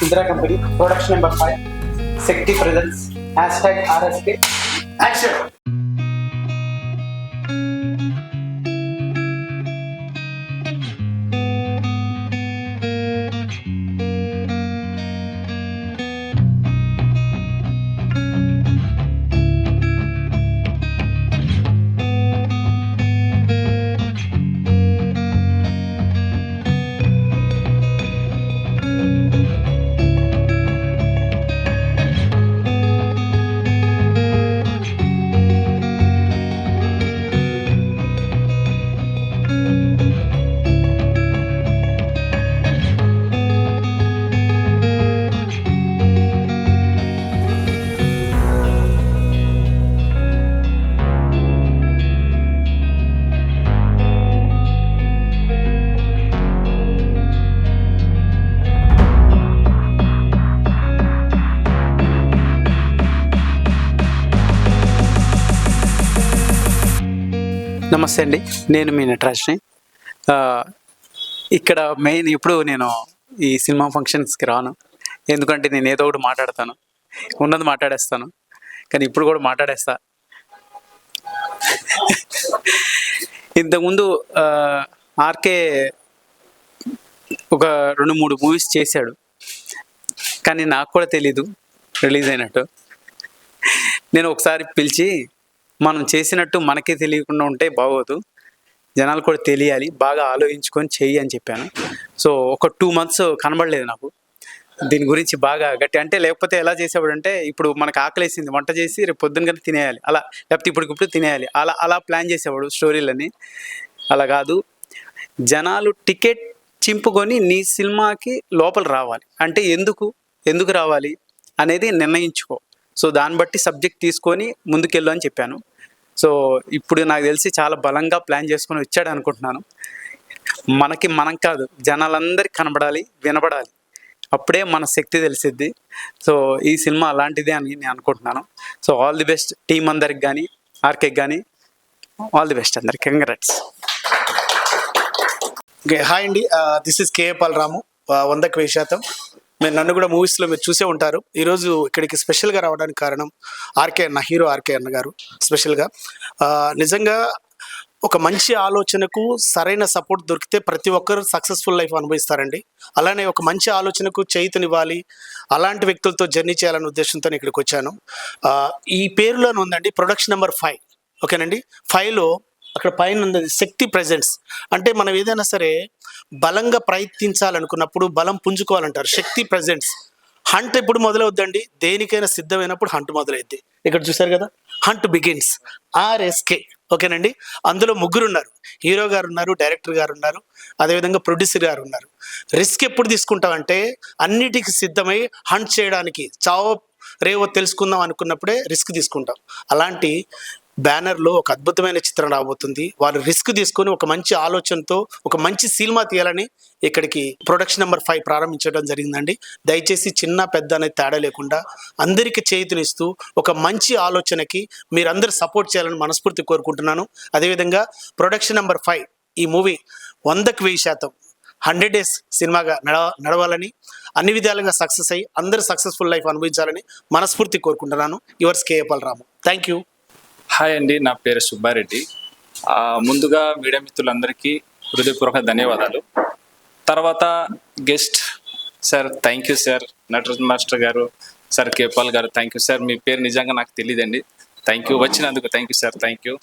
Indra Company, production number 5, Secti Presents, hashtag RSK, action! నమస్తే అండి, నేను మీ నటరాజ్ని. ఇక్కడ మెయిన్ ఇప్పుడు నేను ఈ సినిమా ఫంక్షన్స్కి రాను, ఎందుకంటే నేను ఏదో ఒకటి మాట్లాడతాను, ఉన్నది మాట్లాడేస్తాను, కానీ ఇప్పుడు కూడా మాట్లాడేస్తా. ఇంతకుముందు ఆర్కే ఒక 2-3 మూవీస్ చేశాడు, కానీ నాకు కూడా తెలీదు రిలీజ్ అయినట్టు. నేను ఒకసారి పిలిచి మనం చేసినట్టు మనకే తెలియకుండా ఉంటే బాగోదు, జనాలు కూడా తెలియాలి, బాగా ఆలోచించుకొని చెయ్యి అని చెప్పాను. సో ఒక 2 months కనబడలేదు నాకు దీని గురించి బాగా గట్టి. అంటే లేకపోతే ఎలా చేసేవాడు అంటే, ఇప్పుడు మనకు ఆకలేసింది, వంట చేసి రేపు పొద్దున్న కానీ తినేయాలి, అలా లేకపోతే ఇప్పుడు తినేయాలి, అలా అలా ప్లాన్ చేసేవాడు స్టోరీలని. అలా కాదు, జనాలు టికెట్ చింపుకొని నీ సినిమాకి లోపల రావాలి అంటే ఎందుకు రావాలి అనేది నిర్ణయించుకో. సో దాన్ని బట్టి సబ్జెక్ట్ తీసుకొని ముందుకెళ్ళు అని చెప్పాను. సో ఇప్పుడు నాకు తెలిసి చాలా బలంగా ప్లాన్ చేసుకొని వచ్చాడు అనుకుంటున్నాను. మనం కాదు, జనాలందరికీ కనబడాలి, వినబడాలి, అప్పుడే మన శక్తి తెలిసిద్ది. సో ఈ సినిమా అలాంటిదే అని నేను అనుకుంటున్నాను. So all the best team అందరికి కానీ, ఆర్కేకి కానీ ఆల్ ది బెస్ట్ అందరికి. కంగ్రాట్స్. ఓకే, హాయ్ అండి, దిస్ ఇస్ కేఏ పాలరాము, 100% మీరు నన్ను కూడా మూవీస్లో మీరు చూసే ఉంటారు. ఈరోజు ఇక్కడికి స్పెషల్గా రావడానికి కారణం ఆర్కే అన్న, హీరో ఆర్కే అన్న గారు. స్పెషల్గా నిజంగా ఒక మంచి ఆలోచనకు సరైన సపోర్ట్ దొరికితే ప్రతి ఒక్కరు సక్సెస్ఫుల్ లైఫ్ అనుభవిస్తారండి. అలానే ఒక మంచి ఆలోచనకు చేయుతనివ్వాలి, అలాంటి వ్యక్తులతో జర్నీ చేయాలనే ఉద్దేశంతో ఇక్కడికి వచ్చాను. ఈ పేరులోనే ఉందండి ప్రొడక్షన్ నెంబర్ 5. ఓకేనండి, 5లో అక్కడ పైన ఉన్నది శక్తి ప్రెజెంట్స్. అంటే మనం ఏదైనా సరే బలంగా ప్రయత్నించాలనుకున్నప్పుడు బలం పుంజుకోవాలంటారు. శక్తి ప్రెజెంట్స్. హంట్ ఎప్పుడు మొదలవుద్దండి? దేనికైనా సిద్ధమైనప్పుడు హంట్ మొదలైద్ది. ఇక్కడ చూసారు కదా, హంట్ బిగిన్స్, RSK. ఓకేనండి, అందులో 3 ఉన్నారు. హీరో గారు ఉన్నారు, డైరెక్టర్ గారు ఉన్నారు, అదేవిధంగా ప్రొడ్యూసర్ గారు ఉన్నారు. రిస్క్ ఎప్పుడు తీసుకుంటామంటే అన్నిటికీ సిద్ధమై హంట్ చేయడానికి, చావో రేవో తెలుసుకుందాం అనుకున్నప్పుడే రిస్క్ తీసుకుంటాం. అలాంటి బ్యానర్లో ఒక అద్భుతమైన చిత్రం రాబోతుంది. వాళ్ళు రిస్క్ తీసుకొని ఒక మంచి ఆలోచనతో ఒక మంచి సినిమా తీయాలని ఇక్కడికి ప్రొడక్షన్ నెంబర్ 5 ప్రారంభించడం జరిగిందండి. దయచేసి చిన్న పెద్ద అనేది తేడా లేకుండా అందరికీ చేతునిస్తూ ఒక మంచి ఆలోచనకి మీరందరూ సపోర్ట్ చేయాలని మనస్ఫూర్తి కోరుకుంటున్నాను. అదేవిధంగా ప్రొడక్షన్ నెంబర్ 5 ఈ మూవీ 100% 100 days సినిమాగా నడవాలని, అన్ని విధాలుగా సక్సెస్ అయ్యి అందరూ సక్సెస్ఫుల్ లైఫ్ అనుభవించాలని మనస్ఫూర్తి కోరుకుంటున్నాను. Yours KA Palaramu. Thank you. Hi అండి, నా పేరు సుబ్బారెడ్డి. ముందుగా మీడియా మిత్రులందరికీ హృదయపూర్వక ధన్యవాదాలు. తర్వాత guest sir, thank you sir. Nataraj master గారు, సార్ కేపాల్ గారు, థ్యాంక్ యూ సార్. మీ పేరు నిజంగా నాకు తెలియదండి, థ్యాంక్ యూ. వచ్చినందుకు thank you sir, thank you.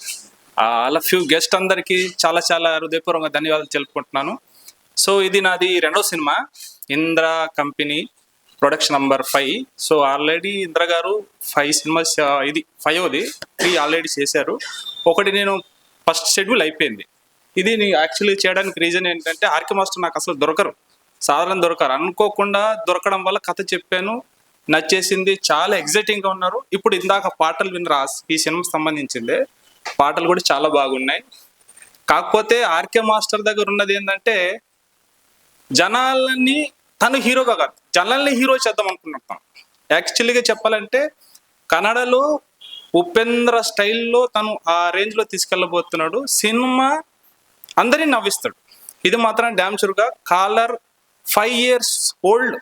అలా ఫ్యూ గెస్ట్ అందరికీ చాలా చాలా హృదయపూర్వక ధన్యవాదాలు తెలుపుకుంటున్నాను. సో ఇది నాది 2వ cinema, Indra company production number 5. So already Indra గారు 5 సినిమాస్, ఇది 5వది, 3 ఆల్రెడీ చేశారు. ఒకటి నేను ఫస్ట్ షెడ్యూల్ అయిపోయింది. ఇది యాక్చువల్లీ చేయడానికి రీజన్ ఏంటంటే ఆర్కే మాస్టర్ నాకు అసలు సాధారణ దొరకరు. అనుకోకుండా దొరకడం వల్ల కథ చెప్పాను, నచ్చేసింది, చాలా ఎగ్జైటింగ్గా ఉన్నారు. ఇప్పుడు ఇందాక పాటలు వినరా, ఈ సినిమాకి సంబంధించిందే పాటలు కూడా చాలా బాగున్నాయి. కాకపోతే ఆర్కే మాస్టర్ దగ్గర ఉన్నది ఏంటంటే జనాలని తను హీరోగా కాదు, జనాల్ని హీరో చేద్దాం అనుకుంటున్నాం. యాక్చువల్లీగా చెప్పాలంటే కన్నడలో ఉపేంద్ర స్టైల్లో తను ఆ రేంజ్లో తీసుకెళ్ళబోతున్నాడు. సినిమా అందరినీ నవ్విస్తాడు. ఇది మాత్రం డ్యామ్ షూర్గా. కాలర్ 5 years old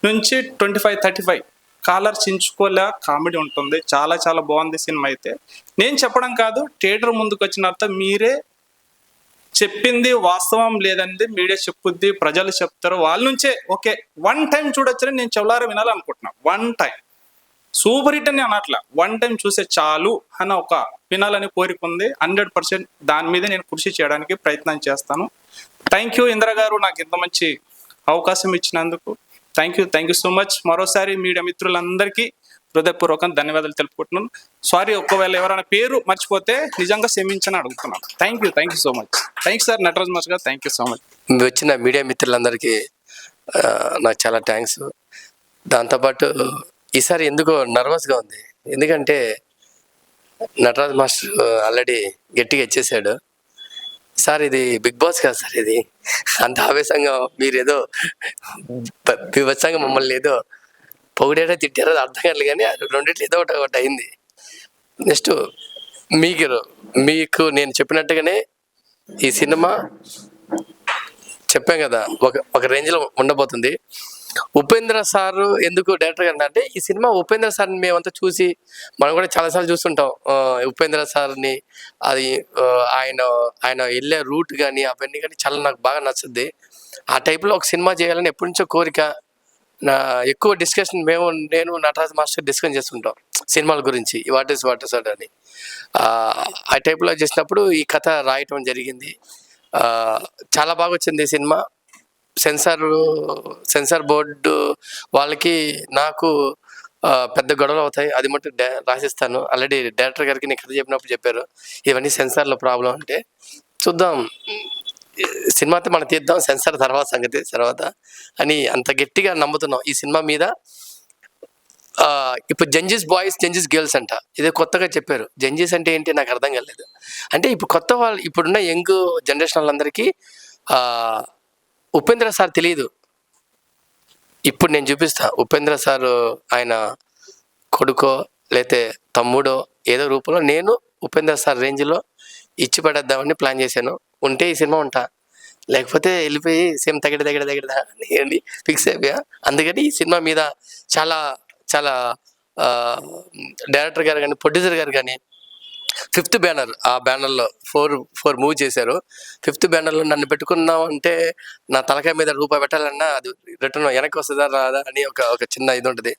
నుంచి 25-35 కాలర్ చించుకోలే కామెడీ ఉంటుంది. చాలా చాలా బాగుంది సినిమా అయితే. నేను చెప్పడం కాదు, థియేటర్ ముందుకు వచ్చిన తర్వాత మీరే చెప్పింది వాస్తవం లేదండి, మీడియా చెప్పుద్ది, ప్రజలు చెప్తారు, వాళ్ళ నుంచే ఓకే 1 టైం చూడొచ్చని నేను చెవులారా వినాలనుకుంటున్నా. 1 టైం సూపర్ హిట్ అని అనట్లా, 1 టైం చూసే చాలు అన్న ఒక వినాలని కోరిక ఉంది. 100% దాని మీద నేను కృషి చేయడానికి ప్రయత్నం చేస్తాను. థ్యాంక్ యూ ఇంద్ర గారు, నాకు ఇంత మంచి అవకాశం ఇచ్చినందుకు థ్యాంక్ యూ సో మచ్. మరోసారి మీడియా మిత్రులందరికీ హృదయపూర్వకంగా ధన్యవాదాలు తెలుపుకుంటున్నాను. సారీ, ఒకవేళ ఎవరైనా పేరు మర్చిపోతే నిజంగా క్షమించని అడుగుతున్నాను. Thank you so much. Thanks sir, Nataraj master గారు, థ్యాంక్ యూ సో మచ్. వచ్చిన మీడియా మిత్రులందరికీ నాకు చాలా థ్యాంక్స్. దాంతోపాటు ఈసారి ఎందుకో నర్వస్గా ఉంది, ఎందుకంటే నటరాజ్ మాస్టర్ ఆల్రెడీ గట్టిగా ఇచ్చేసాడు. సార్ ఇది బిగ్ బాస్ కాదు సార్, ఇది అంత ఆవేశంగా మీరేదో వివత్సంగా మమ్మల్ని ఏదో పొగిడారో తిట్టారో అర్థం కాదు, కానీ రెండిట్లు ఏదో ఒకటి అయింది. నెక్స్ట్ మీకు నేను చెప్పినట్టుగానే ఈ సినిమా చెప్పాం కదా ఒక రేంజ్లో ఉండబోతుంది. ఉపేంద్ర సార్ ఎందుకు డైరెక్టర్ గారు అంటే, ఈ సినిమా ఉపేంద్ర సార్ని మేమంతా చూసి మనం కూడా చాలాసార్లు చూస్తుంటాం. ఉపేంద్ర సార్ని అది ఆయన వెళ్ళే రూట్ కానీ అవన్నీ కానీ చాలా నాకు బాగా నచ్చుద్ది. ఆ టైప్లో ఒక సినిమా చేయాలని ఎప్పటి నుంచో కోరిక. ఎక్కువ డిస్కషన్ నేను నటరాజ్ మాస్టర్ డిస్కస్ చేస్తుంటాం సినిమాల గురించి, వాట్ ఇస్ అని. ఆ టైప్లో చేసినప్పుడు ఈ కథ రాయటం జరిగింది. చాలా బాగా వచ్చింది ఈ సినిమా. సెన్సార్ బోర్డు వాళ్ళకి నాకు పెద్ద గొడవలు అవుతాయి, అది మటు రాసిస్తాను. ఆల్రెడీ డైరెక్టర్ గారికి నేను కథ చెప్పినప్పుడు చెప్పారు, ఇవన్నీ సెన్సార్లో ప్రాబ్లం అంటే చూద్దాం, సినిమా అయితే మనం తీద్దాం, సెన్సార్ తర్వాత సంగతి తర్వాత అని అంత గట్టిగా నమ్ముతున్నాం ఈ సినిమా మీద. ఇప్పుడు జంజీస్ బాయ్స్ జంజీస్ గర్ల్స్ అంట, ఇదే కొత్తగా చెప్పారు. జంజీస్ అంటే ఏంటి నాకు అర్థం కాలేదు. అంటే ఇప్పుడు కొత్త వాళ్ళు, ఇప్పుడున్న యంగ్ జనరేషన్ వాళ్ళందరికీ ఉపేంద్ర సార్ తెలియదు. ఇప్పుడు నేను చూపిస్తా, ఉపేంద్ర సార్ ఆయన కొడుకో లేతే తమ్ముడో ఏదో రూపంలో నేను ఉపేంద్ర సార్ రేంజ్లో ఇచ్చి పడేద్దామని ప్లాన్ చేశాను. ఉంటే ఈ సినిమా ఉంటా, లేకపోతే వెళ్ళిపోయి సేమ్ తగ్గడ అని ఫిక్స్ అయిపోయా. అందుకని ఈ సినిమా మీద చాలా చాలా డైరెక్టర్ గారు కానీ ప్రొడ్యూసర్ గారు కానీ 5th బ్యానర్, ఆ బ్యానర్లో 4 మూవీ చేశారు. 5th బ్యానర్లో నన్ను పెట్టుకున్నాం అంటే నా తలకాయ మీద రూపాయి పెట్టాలన్నా అది రిటర్న్ వెనక్కి వస్తుందా రాదా అని ఒక చిన్న ఇది ఉంటుంది.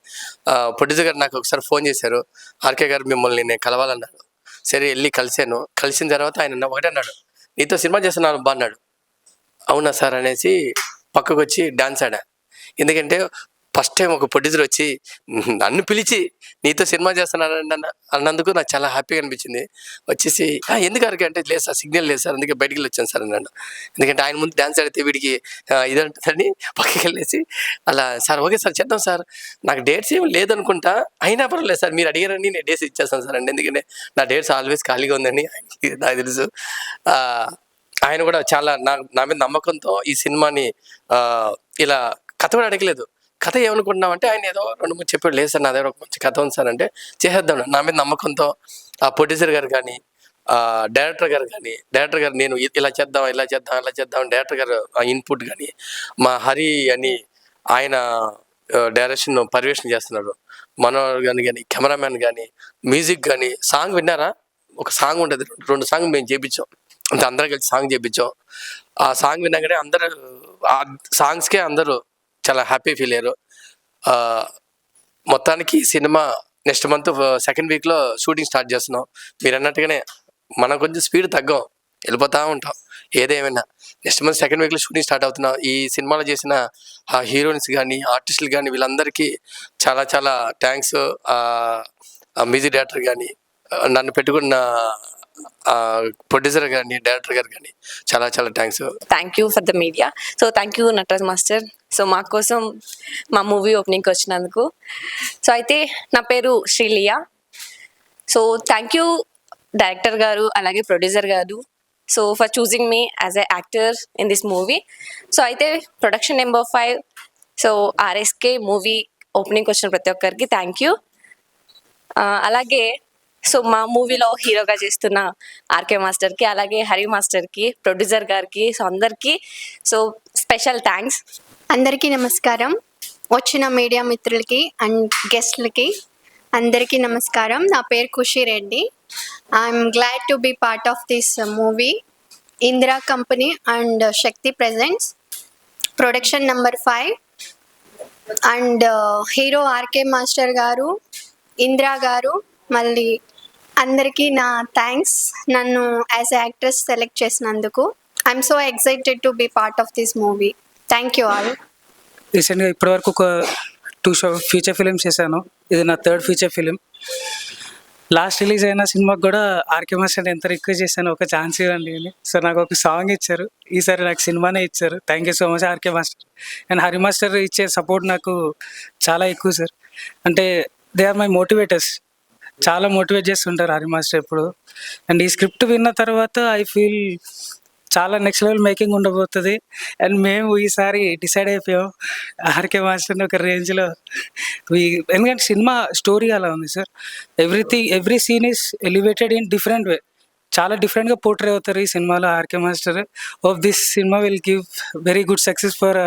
ప్రొడ్యూసర్ గారు నాకు ఒకసారి ఫోన్ చేశారు, ఆర్కే గారు మిమ్మల్ని నేను కలవాలన్నాడు. సరే వెళ్ళి కలిశాను. కలిసిన తర్వాత ఆయన ఒకటే అన్నాడు, నీతో సినిమా చేస్తున్నాను బా అన్నాడు. అవునా సార్ అనేసి పక్కకు వచ్చి డాన్స్ ఆడా. ఎందుకంటే ఫస్ట్ టైం ఒక ప్రొడ్యూసర్ వచ్చి నన్ను పిలిచి నీతో సినిమా చేస్తున్నాను అన్నందుకు నాకు చాలా హ్యాపీగా అనిపించింది. వచ్చేసి ఎందుకు అరకే అంటే, లేదు సార్ సిగ్నల్ లేదు సార్, అందుకే బయటికి వెళ్ళి వచ్చాను సార్ అన్నాడు. ఎందుకంటే ఆయన ముందు డాన్స్ ఆడితే వీడికి ఇదంటుందని పక్కకి వెళ్ళేసి అలా సార్ ఓకే సార్ చేద్దాం సార్, నాకు డేట్స్ ఏమి లేదనుకుంటా, అయినా పర్వాలేదు సార్ మీరు అడిగారని నేను డేట్స్ ఇచ్చేస్తాను సార్ అండి, ఎందుకంటే నా డేట్స్ ఆల్వేస్ ఖాళీగా ఉందని నాకు తెలుసు. ఆయన కూడా చాలా నా మీద నమ్మకంతో ఈ సినిమాని ఇలా కథ కూడా అడగలేదు. కథ ఏమనుకుంటున్నామంటే ఆయన ఏదో 2-3 చెప్పాడు, లేదు సార్ నా దగ్గర ఒక మంచి కథ ఉంది సార్ అంటే చేసేద్దాం. నా మీద నమ్మకంతో ఆ ప్రొడ్యూసర్ గారు కానీ డైరెక్టర్ గారు నేను ఇలా చేద్దాం డైరెక్టర్ గారు ఇన్పుట్ కానీ, మా హరి అని ఆయన డైరెక్షన్ పర్యవేక్షణ చేస్తున్నారు, మనోహర్ కానీ కెమెరామ్యాన్ కానీ మ్యూజిక్ కానీ. సాంగ్ విన్నారా? ఒక సాంగ్ ఉంటుంది, 2 సాంగ్ మేము చేయించాం, అంటే అందరం కలిసి సాంగ్ చేయించాం. ఆ సాంగ్ విన్నాకనే అందరూ ఆ సాంగ్స్కే అందరూ చాలా హ్యాపీ ఫీల్ అయ్యారు. మొత్తానికి సినిమా నెక్స్ట్ మంత్ 2nd వీక్లో షూటింగ్ స్టార్ట్ చేస్తున్నాం. మీరు అన్నట్టుగానే మనం కొంచెం స్పీడ్ తగ్గాం, వెళ్ళిపోతూ ఉంటాం. ఏదేమైనా నెక్స్ట్ మంత్ 2nd వీక్లో షూటింగ్ స్టార్ట్ అవుతున్నాం. ఈ సినిమాలో చేసిన ఆ హీరోయిన్స్ కానీ ఆర్టిస్టులు కానీ వీళ్ళందరికీ చాలా చాలా థ్యాంక్స్. మ్యూజిక్ డైరెక్టర్ కానీ నన్ను పెట్టుకున్న ప్రొడ్యూసర్ కానీ డైరెక్టర్ గారు కానీ చాలా చాలా thanks. Thank you for the media. So thank you Nataraj master, so మా కోసం మా మూవీ ఓపెనింగ్కి వచ్చినందుకు. సో అయితే నా పేరు Sreelia. So thank you director గారు అలాగే ప్రొడ్యూసర్ గారు, so for choosing me as a actor in this movie. So అయితే production number 5, so RSK movie ఓపెనింగ్కి వచ్చిన ప్రతి ఒక్కరికి థ్యాంక్ యూ. అలాగే సో మా మూవీలో హీరోగా చేస్తున్న ఆర్కే మాస్టర్కి అలాగే హరి మాస్టర్కి ప్రొడ్యూసర్ గారికి, సో అందరికీ సో స్పెషల్ థ్యాంక్స్. అందరికీ నమస్కారం. వచ్చిన మీడియా మిత్రులకి అండ్ గెస్ట్లకి అందరికీ నమస్కారం. నా పేరు Khushi Reddy. I'm glad to be part of this movie. Indira company and Shakti presents production number 5 and hero RK master గారు, ఇందిరా గారు, మళ్ళీ అందరికీ నా థ్యాంక్స్ నన్ను యాజ్ ఎ యాక్ట్రెస్ సెలెక్ట్ చేసినందుకు. I'm so excited to be part of this movie. Thank you all. రీసెంట్గా ఇప్పటివరకు ఒక 2 ఫీచర్ ఫిలిమ్స్ చేశాను. ఇది నా 3rd feature film. Last release అయిన సినిమాకి కూడా ఆర్కే మాస్టర్ ఎంత రిక్వెస్ట్ చేశాను, ఒక ఛాన్స్ ఇవ్వండి అని. సో నాకు ఒక సాంగ్ ఇచ్చారు, ఈసారి నాకు సినిమానే ఇచ్చారు. Thank you so much RK master. And Hari master ఇచ్చే సపోర్ట్ నాకు చాలా ఎక్కువ సార్. అంటే దే ఆర్ మై మోటివేటర్స్. చాలా మోటివేట్ చేస్తుంటారు హరి మాస్టర్ ఎప్పుడు. అండ్ ఈ స్క్రిప్ట్ విన్న తర్వాత ఐ ఫీల్ చాలా నెక్స్ట్ లెవెల్ మేకింగ్ ఉండబోతుంది. అండ్ మేము ఈసారి డిసైడ్ అయిపోయాం ఆర్కే మాస్టర్ని ఒక రేంజ్లో. ఎందుకంటే సినిమా స్టోరీ అలా ఉంది sir. Every scene is elevated in different way. చాలా డిఫరెంట్గా పోర్ట్రే అవుతారు ఈ సినిమాలో RK master. Of this cinema will give very good success for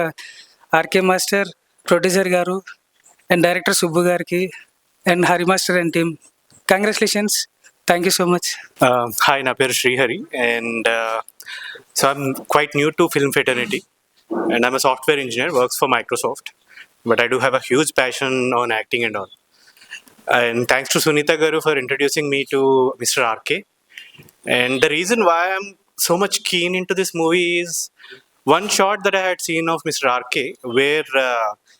RK master, producer గారు అండ్ డైరెక్టర్ సుబ్బు గారికి and Hari master and team. Congratulations. Thank you so much. Hi, నా పేరు Srihari, and so I'm quite new to film fraternity, and I'm a software engineer, works for Microsoft, but I do have a huge passion on acting and all. And thanks to Sunita Garu for introducing me to Mr. RK. And the reason why I'm so much keen into this movie is one shot that I had seen of Mr. RK where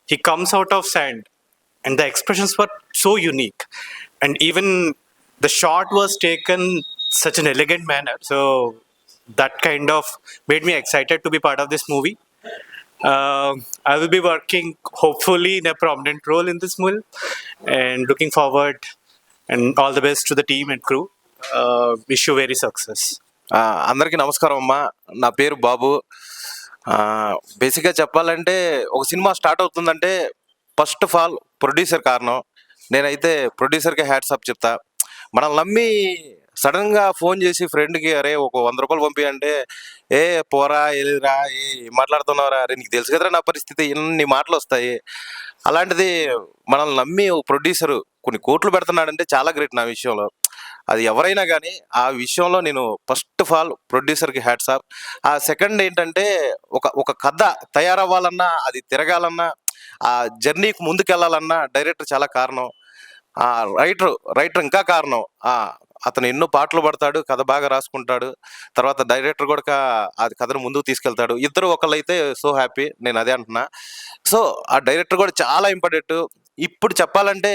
he comes out of sand, and the expressions were so unique, and even the shot was taken such an elegant manner, so that kind of made me excited to be part of this movie. I will be working hopefully in a prominent role in this movie, and looking forward, and all the best to the team and crew. Wish you very success. అందరికీ నమస్కారం అమ్మా. నా పేరు బాబు. బేసిక్గా చెప్పాలంటే ఒక cinema start అవుతుందంటే first of all producer కారణం. నేనైతే ప్రొడ్యూసర్కి హ్యాట్సాప్ చెప్తా. మనల్ని నమ్మి సడన్గా ఫోన్ చేసి ఫ్రెండ్కి అరే ఒక 100 రూపాయలు పంపి అంటే ఏ పోరా ఎదురా ఏ మాట్లాడుతున్నావురా, అరే నీకు తెలుసు కదరా నా పరిస్థితి, ఇన్ని మాటలు వస్తాయి. అలాంటిది మనల్ని నమ్మి ఓ ప్రొడ్యూసరు కొన్ని కోట్లు పెడుతున్నాడంటే చాలా గ్రేట్ నా విషయంలో. అది ఎవరైనా కానీ ఆ విషయంలో నేను ఫస్ట్ ఆఫ్ ఆల్ ప్రొడ్యూసర్కి హ్యాట్సాప్. ఆ సెకండ్ ఏంటంటే ఒక కథ తయారవ్వాలన్నా, అది తిరగాలన్నా, ఆ జర్నీకి ముందుకెళ్ళాలన్నా డైరెక్టర్ చాలా కారణం. రైటర్ ఇంకా కారణం. అతను ఎన్నో పాటలు పడతాడు, కథ బాగా రాసుకుంటాడు, తర్వాత డైరెక్టర్ కూడా అది కథను ముందుకు తీసుకెళ్తాడు. ఇద్దరు ఒకళ్ళైతే సో హ్యాపీ, నేను అదే అంటున్నా. సో ఆ డైరెక్టర్ కూడా చాలా ఇంపార్టెంట్. ఇప్పుడు చెప్పాలంటే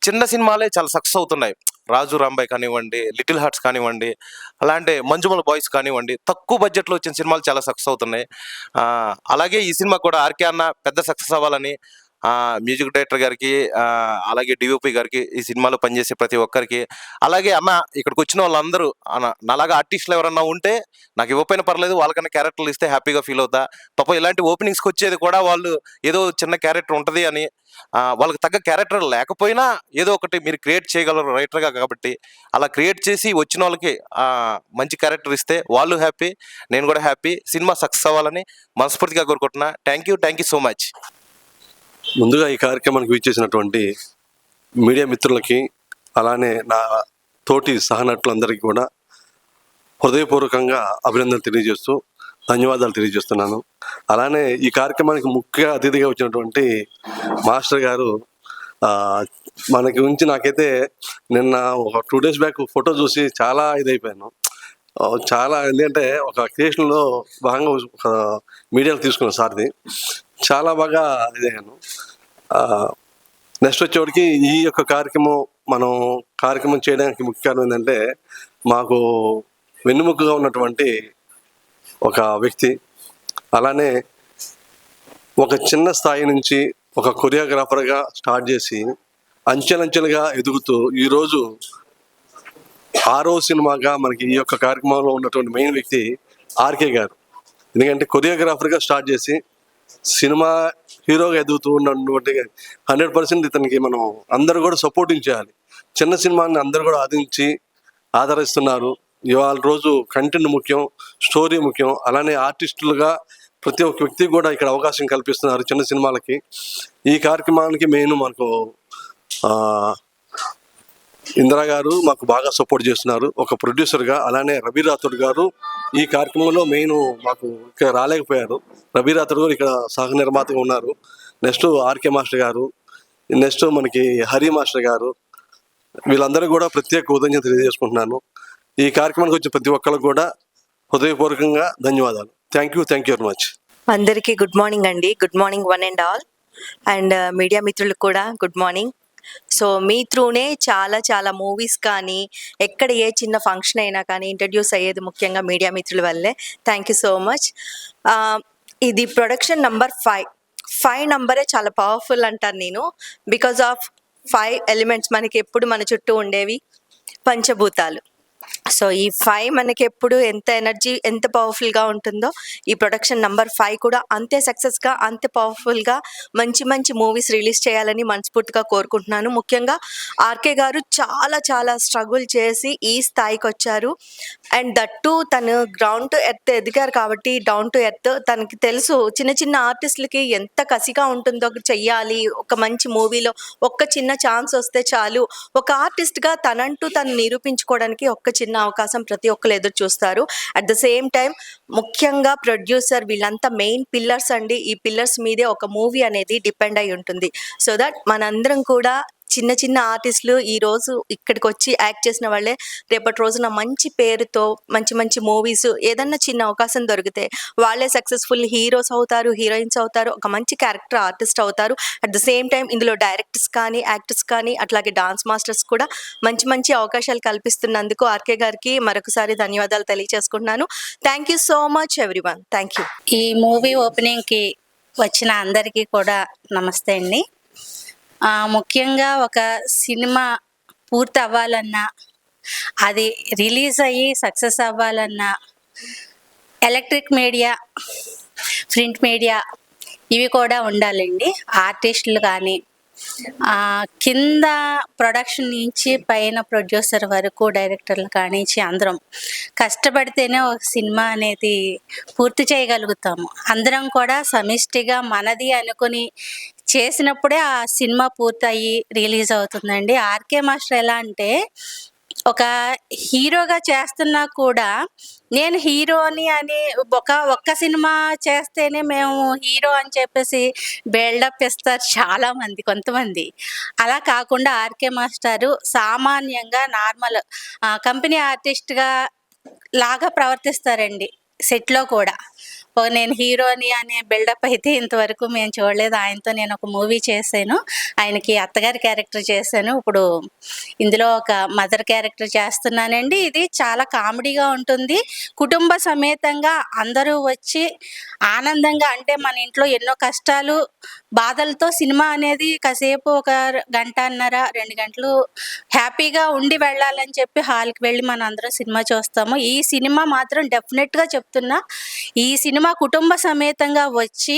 చిన్న సినిమాలే చాలా సక్సెస్ అవుతున్నాయి. రాజు రాంబాయ్ కానివ్వండి, లిటిల్ హార్ట్స్ కానివ్వండి, అలాంటి మంజుమల్ బాయ్స్ కానివ్వండి, తక్కువ బడ్జెట్లో వచ్చిన సినిమాలు చాలా సక్సెస్ అవుతున్నాయి. అలాగే ఈ సినిమా కూడా ఆర్కే అన్న పెద్ద సక్సెస్ అవ్వాలని మ్యూజిక్ డైరెక్టర్ గారికి, అలాగే డిఓపి గారికి, ఈ సినిమాలో పనిచేసే ప్రతి ఒక్కరికి, అలాగే అన్న ఇక్కడికి వచ్చిన వాళ్ళందరూ నాలాగా ఆర్టిస్టులు ఎవరన్నా ఉంటే నాకు ఇవ్వకపోయినా పర్లేదు, వాళ్ళకన్నా క్యారెక్టర్లు ఇస్తే హ్యాపీగా ఫీల్ అవుతా. పాప ఇలాంటి ఓపెనింగ్స్కి వచ్చేది కూడా వాళ్ళు ఏదో చిన్న క్యారెక్టర్ ఉంటుంది అని, వాళ్ళకి తగ్గ క్యారెక్టర్ లేకపోయినా ఏదో ఒకటి మీరు క్రియేట్ చేయగలరు రైటర్గా కాబట్టి, అలా క్రియేట్ చేసి వచ్చిన వాళ్ళకి మంచి క్యారెక్టర్ ఇస్తే వాళ్ళు హ్యాపీ, నేను కూడా హ్యాపీ. సినిమా సక్సెస్ అవ్వాలని మనస్ఫూర్తిగా కోరుకుంటున్నా. Thank you so much. ముందుగా ఈ కార్యక్రమానికి వీచేసినటువంటి మీడియా మిత్రులకి, అలానే నా తోటి సహనటులందరికీ కూడా హృదయపూర్వకంగా అభినందనలు తెలియజేస్తూ ధన్యవాదాలు తెలియజేస్తున్నాను. అలానే ఈ కార్యక్రమానికి ముఖ్య అతిథిగా వచ్చినటువంటి మాస్టర్ గారు మనకి గురించి నాకైతే నిన్న ఒక 2 days బ్యాక్ ఫోటో చూసి చాలా ఇదైపోయాను. చాలా ఎందుకంటే ఒక క్రియేషన్లో భాగంగా ఒక మీడియాలో తీసుకున్నాను సార్ది, చాలా బాగా ఇదయ్యాను. నెక్స్ట్ వచ్చేవాడికి ఈ యొక్క కార్యక్రమం చేయడానికి ముఖ్య కారణం ఏంటంటే మాకు వెన్నుముకగా ఉన్నటువంటి ఒక వ్యక్తి, అలానే ఒక చిన్న స్థాయి నుంచి ఒక కొరియోగ్రాఫర్గా స్టార్ట్ చేసి అంచెలంచెలుగా ఎదుగుతూ ఈరోజు 6వ సినిమాగా మనకి ఈ యొక్క కార్యక్రమంలో ఉన్నటువంటి మెయిన్ వ్యక్తి ఆర్కే గారు. ఎందుకంటే కొరియోగ్రాఫర్గా స్టార్ట్ చేసి సినిమా హీరోగా ఎదుగుతూ ఉన్నటువంటి 100% ఇతనికి మనం అందరూ కూడా సపోర్టింగ్ చేయాలి. చిన్న సినిమాని అందరూ కూడా ఆదరిస్తున్నారు. ఇవాళ రోజు కంటెంట్ ముఖ్యం, స్టోరీ ముఖ్యం. అలానే ఆర్టిస్టులుగా ప్రతి ఒక్క వ్యక్తికి కూడా ఇక్కడ అవకాశం కల్పిస్తున్నారు చిన్న సినిమాలకి. ఈ కార్యక్రమానికి మెయిన్ మనకు ఇందిరా గారు మాకు బాగా సపోర్ట్ చేస్తున్నారు ఒక ప్రొడ్యూసర్గా. అలానే రవి రాథోడ్ గారు ఈ కార్యక్రమంలో మెయిన్ మాకు ఇక్కడ రాలేకపోయారు. రవి రాథోడ్ గారు ఇక్కడ సహ నిర్మాతగా ఉన్నారు. నెక్స్ట్ ఆర్కే మాస్టర్ గారు, నెక్స్ట్ మనకి హరి మాస్టర్ గారు, వీళ్ళందరూ కూడా ప్రత్యేక కృతజ్ఞత తెలియజేసుకుంటున్నాను. ఈ కార్యక్రమానికి వచ్చే ప్రతి ఒక్కరికి కూడా హృదయపూర్వకంగా ధన్యవాదాలు. Thank you very much. అందరికీ గుడ్ మార్నింగ్ అండి. Good morning one and all. And media మిత్రులకు కూడా గుడ్ మార్నింగ్. సో మీ త్రూనే చాలా మూవీస్ కానీ ఎక్కడ ఏ చిన్న ఫంక్షన్ అయినా కానీ ఇంట్రడ్యూస్ అయ్యేది ముఖ్యంగా మీడియా మిత్రుల వల్లే. Thank you so much. ఇది ప్రొడక్షన్ నంబర్ 5 నంబరే చాలా పవర్ఫుల్ అంటాను నేను. బికాజ్ ఆఫ్ 5 ఎలిమెంట్స్ మనకి ఎప్పుడు మన చుట్టూ ఉండేవి పంచభూతాలు. సో ఈ 5 మనకి ఎప్పుడు ఎంత ఎనర్జీ ఎంత పవర్ఫుల్గా ఉంటుందో ఈ ప్రొడక్షన్ నంబర్ 5 కూడా అంతే సక్సెస్గా అంతే పవర్ఫుల్గా మంచి మూవీస్ రిలీజ్ చేయాలని మనస్ఫూర్తిగా కోరుకుంటున్నాను. ముఖ్యంగా ఆర్కే గారు చాలా స్ట్రగుల్ చేసి ఈ స్థాయికి వచ్చారు. అండ్ దట్టు తను గ్రౌండ్ టు ఎర్త్ ఎదిగారు కాబట్టి డౌన్ టు ఎర్త్ తనకి తెలుసు చిన్న ఆర్టిస్టులకి ఎంత కసిగా ఉంటుందో చెయ్యాలి. ఒక మంచి మూవీలో ఒక్క చిన్న ఛాన్స్ వస్తే చాలు. ఒక ఆర్టిస్ట్గా తనంటూ తను నిరూపించుకోవడానికి ఒక్క చిన్న అవకాశం ప్రతి ఒక్కరు ఎదురు చూస్తారు. అట్ ద సేమ్ టైం ముఖ్యంగా ప్రొడ్యూసర్ వీళ్ళంతా మెయిన్ పిల్లర్స్ అండి. ఈ పిల్లర్స్ మీదే ఒక మూవీ అనేది డిపెండ్ అయి ఉంటుంది. సో దట్ మనందరం కూడా చిన్న ఆర్టిస్టులు ఈ రోజు ఇక్కడికి వచ్చి యాక్ట్ చేసిన వాళ్ళే రేపటి రోజున మంచి పేరుతో మంచి మూవీస్ ఏదన్నా చిన్న అవకాశం దొరికితే వాళ్ళే సక్సెస్ఫుల్ హీరోస్ అవుతారు, హీరోయిన్స్ అవుతారు, ఒక మంచి క్యారెక్టర్ ఆర్టిస్ట్ అవుతారు. అట్ ద సేమ్ టైం ఇందులో డైరెక్టర్స్ కానీ యాక్టర్స్ కానీ అట్లాగే డాన్స్ మాస్టర్స్ కూడా మంచి అవకాశాలు కల్పిస్తున్నందుకు ఆర్కే గారికి మరొకసారి ధన్యవాదాలు తెలియజేసుకుంటున్నాను. Thank you so much everyone. Thank you. ఈ మూవీ ఓపెనింగ్కి వచ్చిన అందరికీ కూడా నమస్తే అండి. ముఖ్యంగా ఒక సినిమా పూర్తి అవ్వాలన్నా అది రిలీజ్ అయ్యి సక్సెస్ అవ్వాలన్నా ఎలక్ట్రిక్ మీడియా ప్రింట్ మీడియా ఇవి కూడా ఉండాలండి. ఆర్టిస్టులు కానీ కింద ప్రొడక్షన్ నుంచి పైన ప్రొడ్యూసర్ వరకు డైరెక్టర్లు కానించి అందరం కష్టపడితేనే ఒక సినిమా అనేది పూర్తి చేయగలుగుతాము. అందరం కూడా సమిష్టిగా మనది అనుకుని చేసినప్పుడే ఆ సినిమా పూర్తయి రిలీజ్ అవుతుందండి. ఆర్కే మాస్టర్ ఎలా అంటే ఒక హీరోగా చేస్తున్నా కూడా నేను హీరోని అని ఒక్క సినిమా చేస్తేనే మేము హీరో అని చెప్పేసి బిల్డప్ ఇస్తారు చాలామంది కొంతమంది. అలా కాకుండా ఆర్కే మాస్టారు సామాన్యంగా నార్మల్ కంపెనీ ఆర్టిస్ట్గా లాగా ప్రవర్తిస్తారండి. సెట్లో కూడా నేను హీరోని అనే బిల్డప్ అయితే ఇంతవరకు మేము చూడలేదు. ఆయనతో నేను ఒక మూవీ చేశాను, ఆయనకి అత్తగారి క్యారెక్టర్ చేశాను. ఇప్పుడు ఇందులో ఒక మదర్ క్యారెక్టర్ చేస్తున్నానండి. ఇది చాలా కామెడీగా ఉంటుంది. కుటుంబ సమేతంగా అందరూ వచ్చి ఆనందంగా, అంటే మన ఇంట్లో ఎన్నో కష్టాలు బాధలతో సినిమా అనేది కాసేపు ఒక 1.5-2 గంటలు హ్యాపీగా ఉండి వెళ్ళాలని చెప్పి హాల్కి వెళ్ళి మన అందరం సినిమా చూస్తాము. ఈ సినిమా మాత్రం డెఫినెట్గా చెప్తున్నా, ఈ సినిమా కుటుంబ సమేతంగా వచ్చి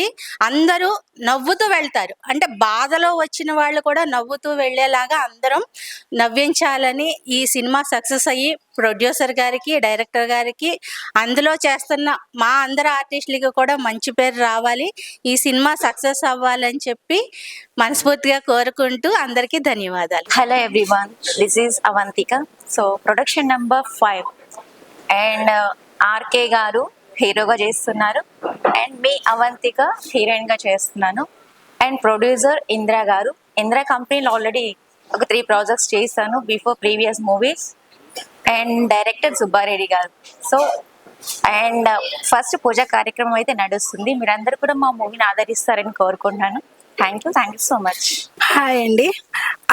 అందరూ నవ్వుతూ వెళ్తారు. అంటే బాధలో వచ్చిన వాళ్ళు కూడా నవ్వుతూ వెళ్ళేలాగా అందరం నవ్వించాలని ఈ సినిమా సక్సెస్ అయ్యి ప్రొడ్యూసర్ గారికి, డైరెక్టర్ గారికి, అందులో చేస్తున్న మా అందరి ఆర్టిస్టులకి కూడా మంచి పేరు రావాలి, ఈ సినిమా సక్సెస్ అవ్వాలని చెప్పి మనస్ఫూర్తిగా కోరుకుంటూ అందరికీ ధన్యవాదాలు. Hello everyone, this is Avantika. So production number 5 and RK గారు హీరోగా చేస్తున్నారు అండ్ మీ అవంతిక హీరోయిన్గా చేస్తున్నాను. అండ్ ప్రొడ్యూసర్ ఇందిరా గారు. ఇందిరా కంపెనీలో ఆల్రెడీ ఒక 3 ప్రాజెక్ట్స్ చేశాను before previous movies. And director Subbareddy గారు. సో అండ్ ఫస్ట్ పూజ కార్యక్రమం అయితే నడుస్తుంది. మీరందరూ కూడా మా మూవీని ఆదరిస్తారని కోరుకుంటున్నాను. Thank you so much. Hi అండి,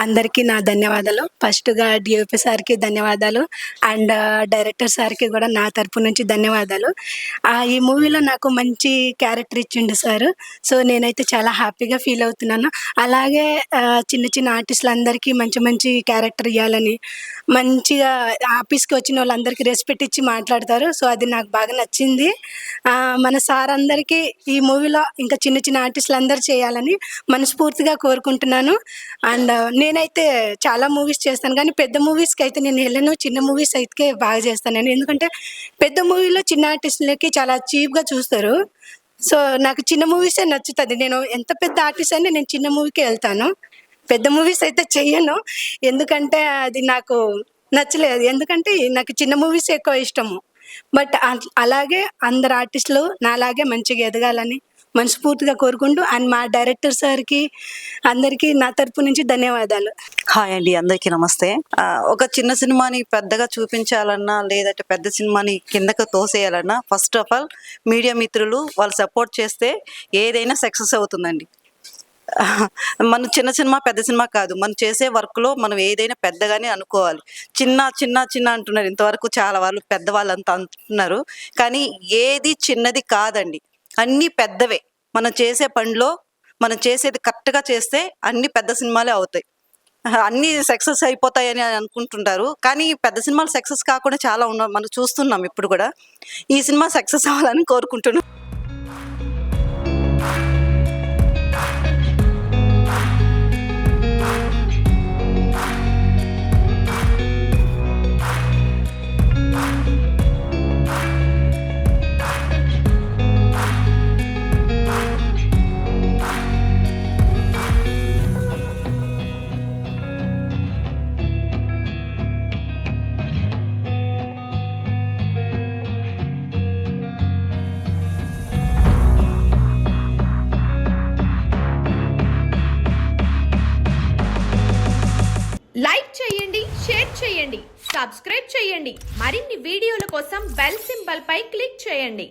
అందరికీ నా ధన్యవాదాలు. ఫస్ట్గా డిఓపి సార్కి ధన్యవాదాలు అండ్ డైరెక్టర్ సార్కి కూడా నా తరపు నుంచి ధన్యవాదాలు. ఈ మూవీలో నాకు మంచి క్యారెక్టర్ ఇచ్చిండు సార్. సో నేనైతే చాలా హ్యాపీగా ఫీల్ అవుతున్నాను. అలాగే చిన్న ఆర్టిస్టులు అందరికీ మంచి క్యారెక్టర్ ఇవ్వాలని, మంచిగా ఆఫీస్కి వచ్చిన వాళ్ళందరికీ రెస్పెక్ట్ ఇచ్చి మాట్లాడతారు. సో అది నాకు బాగా నచ్చింది. మన సార్ అందరికీ ఈ మూవీలో ఇంకా చిన్న ఆర్టిస్టులు అందరూ చేయాలని మనస్ఫూర్తిగా కోరుకుంటున్నాను. అండ్ నేనైతే చాలా మూవీస్ చేస్తాను, కానీ పెద్ద మూవీస్కి అయితే నేను వెళ్ళను. చిన్న మూవీస్ అయితే బాగా చేస్తాను నేను. ఎందుకంటే పెద్ద మూవీలో చిన్న ఆర్టిస్టులకి చాలా చీప్గా చూస్తారు. సో నాకు చిన్న మూవీసే నచ్చుతుంది. నేను ఎంత పెద్ద ఆర్టిస్ట్ అయినా నేను చిన్న మూవీకే వెళ్తాను. పెద్ద మూవీస్ అయితే చెయ్యను, ఎందుకంటే అది నాకు నచ్చలేదు. ఎందుకంటే నాకు చిన్న మూవీస్ ఎక్కువ ఇష్టము. బట్ అలాగే అందరు ఆర్టిస్టులు నాలాగే మంచిగా ఎదగాలని మనస్ఫూర్తిగా కోరుకుంటూ, అండ్ మా డైరెక్టర్ సార్కి అందరికీ నా తరపు నుంచి ధన్యవాదాలు. హాయ్ అండి, అందరికీ నమస్తే. ఒక చిన్న సినిమాని పెద్దగా చూపించాలన్నా లేదంటే పెద్ద సినిమాని కిందకు తోసేయాలన్నా ఫస్ట్ ఆఫ్ ఆల్ మీడియా మిత్రులు వాళ్ళు సపోర్ట్ చేస్తే ఏదైనా సక్సెస్ అవుతుందండి. మనం చిన్న సినిమా పెద్ద సినిమా కాదు, మనం చేసే వర్క్లో మనం ఏదైనా పెద్దగానే అనుకోవాలి. చిన్న చిన్న చిన్న అంటున్నారు, ఇంతవరకు చాలా వాళ్ళు పెద్దవాళ్ళు అంతా అంటున్నారు, కానీ ఏది చిన్నది కాదండి, అన్నీ పెద్దవే. మనం చేసే పనిలో మనం చేసేది కరెక్ట్గా చేస్తే అన్ని పెద్ద సినిమాలే అవుతాయి. అన్ని సక్సెస్ అయిపోతాయని అనుకుంటుంటారు, కానీ పెద్ద సినిమాలు సక్సెస్ కాకుండా చాలా మనం చూస్తున్నాం. ఇప్పుడు కూడా ఈ సినిమా సక్సెస్ అవ్వాలని కోరుకుంటున్నాం. లైక్ చేయండి, షేర్ చేయండి, సబ్స్క్రైబ్ చేయండి. మరిన్ని వీడియోల కోసం బెల్ సింబల్ పై క్లిక్ చేయండి.